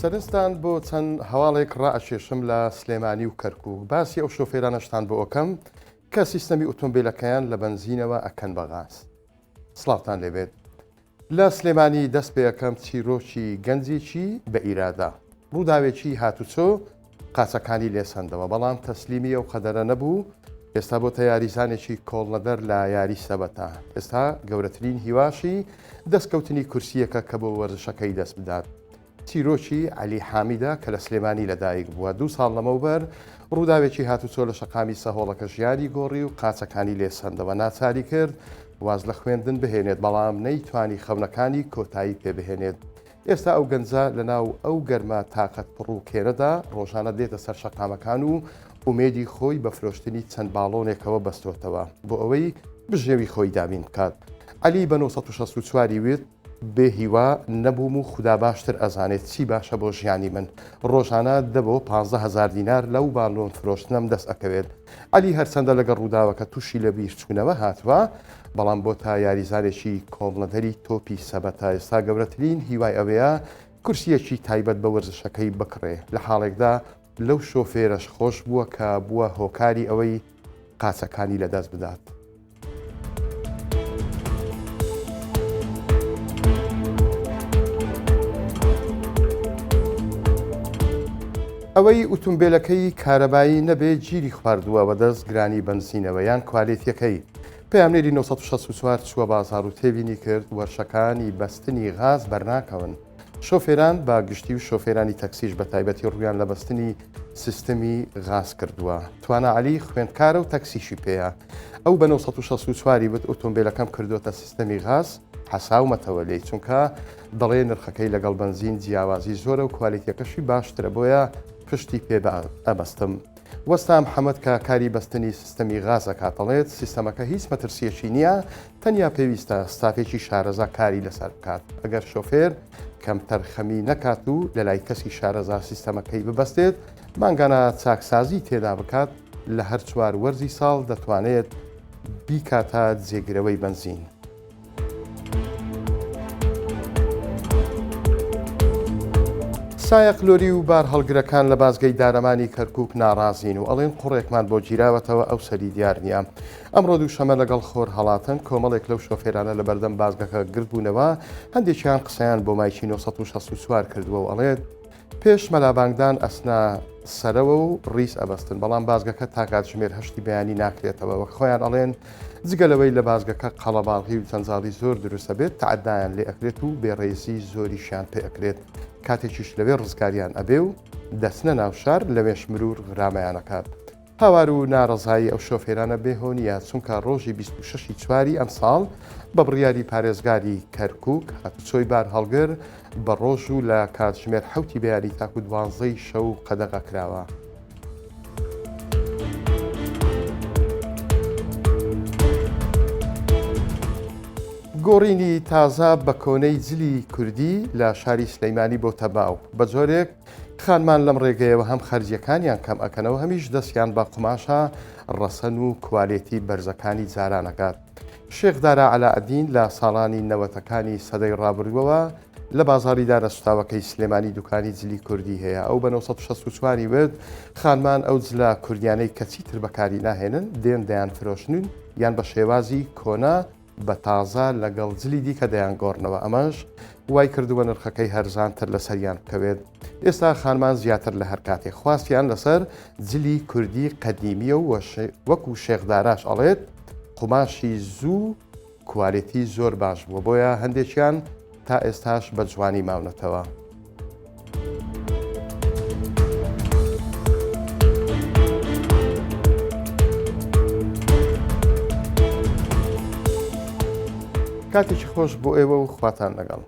سەرنجتان بۆ چەند هەواڵێک ڕائەکێشم لە سلێمانی و کەرکووک. باسی ئەو شۆفێرانەشتان بۆ ئەەکەم کە سیستەمی ئۆتۆمبیلەکەیان لە بەنزینەوە ئەکەن بە غاز. سڵاوتان لێبێت. لە سلێمانی دەست پێ یەکەم چیرۆکی گەنجێکی بە ئیرادا. ڕووداوێکی هاتوچۆ قاچەکانی لێسەندەوە، بەڵام تەسلیمی ئەو قەدەرە نەبوو. ئێستا بۆ یاریزانێکی کۆڵنەدەر لە یاری سەبەتا. ئێستا گەورەترین هیواشی دەستکەوتنی کورسیەکە کە بۆ وەرزشەکەی دەست بدات. چیرۆکی عەلی حامیدە کە لە سلێمانی لەدایک بووە 2 ساڵ لەمەوبەر ڕووداوێکی هاتوچۆ لە شەقامی سەهۆڵەکە ژیانی گۆڕی و قاچەکانی لێسەندەوە ناچاری کرد واز لە خوێندن بهێنێت، بەڵام نەیتوانی خەونەکانی کۆتایی پێبهێنێت. ئێستا ئەو گەنجە لەناو ئەو گەرمە تاقەت پڕ و کێرەدا ڕۆژانە دێتە سەر شەقامەکان و ئومێدی خۆی بە فرۆشتنی چەند باڵۆنێکەوە بەستۆتەوە بۆ ئەوەی بژێوی خۆی دابین بکات. عەلی بە 1964 وێت بێ هیوا نەبووم و خوددا باشتر ئەزانێت چی باشە بۆ ژیانی من. ڕۆژانە دەبۆ 15,000 دینار لەو باڵۆن فرۆشتنم دەست ئەکەوێت. عەلی هەرچەندە لەگەڵ ڕووداوەکە تووشی لە بیرچوونەوە هاتووە، بەڵام بۆ تا یاریزانێکی کۆڵنەدەری تۆپی سەبەتا ئێستا گەورەترین هیوای ئەوەیە کورسیەکی تایبەت بە وەرزشەکەی بکڕێ. لە حاڵێکدا لەو شۆفێرەش خۆش بووە کە بووە هۆکاری ئەوەی قاچەکانی لەدەست بدات. ئەوەی ئۆتۆمبیلەکەی کارەبایی نەبێت گیری خواردووە بەدەست گرانی بنزینەوە یان کوالێتیەکەی. پەیامنێری 1964 چووە بازاڕ و تێبینی کرد وەرشەکانی بەستنی غاز بەرناکەون. شۆفێران با گشتی و شۆفێرانی تەکسیش بە تایبەتی ڕوویان لە بەستنی سیستەمی غاز کردووە. توانە عەلی خوێندکارە و تەکسیشی پێەیە. ئەو بە 1964 بت ئۆتۆمبیلەکەم کردوتە سیستەمی غاز حەساومەتەوە لێی، چونکە دەڵێ نرخەکەی لەگەڵ بنزین جیاوازی زۆرە و کوالیتیەکەشی باشترە، بۆیە پشتی پێ ئەبەستم. وەستا محەممەد کە کاری بەستنی سیستەمی غازەکە دەڵێت سیستەمەکە هیچ مەترسیەکی نییە، تەنیا پێویستە ستافێکی شارەزا کاری لەسەر بکات. ئەگەر شۆفێر کەم تەرخەمی نەکات و لە لای کەسی شارەزا سیستەمەکەی ببەستێت، مانگانە چاکسازی تێدا بکات، لە هەر 4 وەرزی ساڵ دەتوانێت بیکاتە جێگرەوەی بنزین. سایە قلۆری و بار هەڵگرەکان لە بازگەی دارەمانی کەرکووک ناڕازین و ئەڵێن قوڕێکمان بۆ گیراوەتەوە ئەو سەری دیار نییە. ئەمڕۆ دووشەمە لەگەڵ خۆر هەڵاتن کۆمەڵێک لەو شۆفێرانە لە بەردەم بازگەکە گرتبوونەوە، هەندێکیان قسەیان بۆ مایکی 1964 کردووە و ئەڵێت پێش مەلابانگدان ئەسنا سەرەوە و ڕیس ئەبەستن، بەڵام بازگەکە تا کاتژمێر 8 بەیانی ناکرێتەوە. وەک خۆیان ئەڵێن جگەلەوەی لە بازگەکە قەڵەباڵغی و جەنجاڵی زۆر دروستە بێت، تەعەدایان لێ ئەکرێت و بێڕێزی زۆریشیان پێ ئەکرێت. کاتێکیش لەوێ ڕزگاریان ئەبێ و دەچنە ناو شار لەوێش مرور غرامەیانەکات. هاوار و ناڕەزایی ئەو شۆفێرانە بێهۆنیە، چونکە ڕۆژی 26 چواری ئەم ساڵ بە بڕیاری پارێزگاری کەرکووک هاتوچۆی بار هەڵگر بە ڕۆژ و لە کاتژمێر 7 بەیانی تاکو 12 شەو قەدەغە کراوە. گۆڕینی تازە بە کۆنەی جلی کوردی لە شاری سلەیمانی بۆ تەباو بە جۆرێک خانمان لەم ڕێگەیەوە هەم خەرجیەکانیان کەم ئەکەنەوە، هەمیش دەستیان بە قماشە ڕەسەن و کوالێتی بەرزەکانی جارانەکات. شێخ دارا عەلاءەدین لە ساڵانی 90ەکانی سەدەی ڕابردووەوە لە بازاڕی دارە سوتاوەکەی سلێمانی دوکانی جلی کوردی هەیە. ئەو بە 1964 ورد خانمان ئەو جلە کوردیانەی کەچی تر بەکاری ناهێنن دێن دەیان فرۆشتن یان بە شێوازی کۆنا بە تازە لەگەڵ جلی دیکە دەیان گۆڕنەوە. ئەمەش وای کردووە نرخەکەی هەرزانتر لە سەریان بکەوێت. ئێستا خانمان زیاتر لە هەر کاتێک خواستیان لەسەر جلی کوردی قەدیمیە و وەکو شێخداراش ئەڵێت قوماشی زوو کوالێتی زۆر باش بووە، بۆیە هەندێکیان تا ئێستاش بە جوانی ماونەتەوە. کاتێکی خۆش بۆ ئێوە و خواتان لەگەڵ.